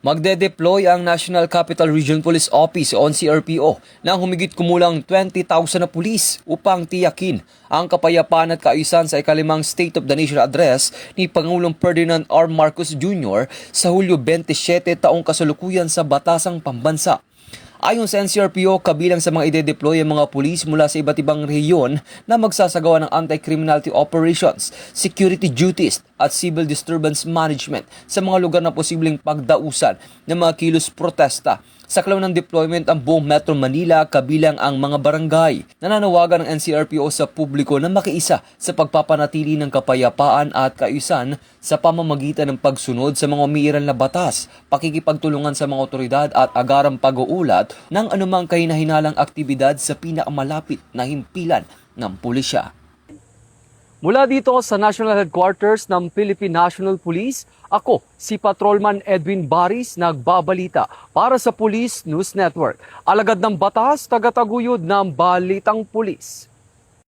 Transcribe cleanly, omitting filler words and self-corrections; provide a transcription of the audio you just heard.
Magde-deploy ang National Capital Region Police Office o NCRPO ng humigit kumulang 20,000 na pulis upang tiyakin ang kapayapaan at kaayusan sa ikalimang State of the Nation Address ni Pangulong Ferdinand R. Marcos Jr. sa Hulyo 27 taong kasalukuyan sa Batasang Pambansa. Ayon sa NCRPO, kabilang sa mga ide-deploy ang mga pulis mula sa iba't ibang rehiyon na magsasagawa ng anti-criminality operations, security duties at civil disturbance management sa mga lugar na posibleng pagdausan ng mga kilos protesta. Saklaw ng deployment ang buong Metro Manila kabilang ang mga barangay. Nananawagan ng NCRPO sa publiko na makiisa sa pagpapanatili ng kapayapaan at kaayusan sa pamamagitan ng pagsunod sa mga umiiral na batas, pakikipagtulungan sa mga otoridad at agarang pag-uulat ng anumang kahinahinalang aktibidad sa pinakamalapit na himpilan ng pulisya. Mula dito sa National Headquarters ng Philippine National Police, ako si Patrolman Edwin Baris nagbabalita para sa Police News Network. Alagad ng batas, tagataguyod ng Balitang Pulis.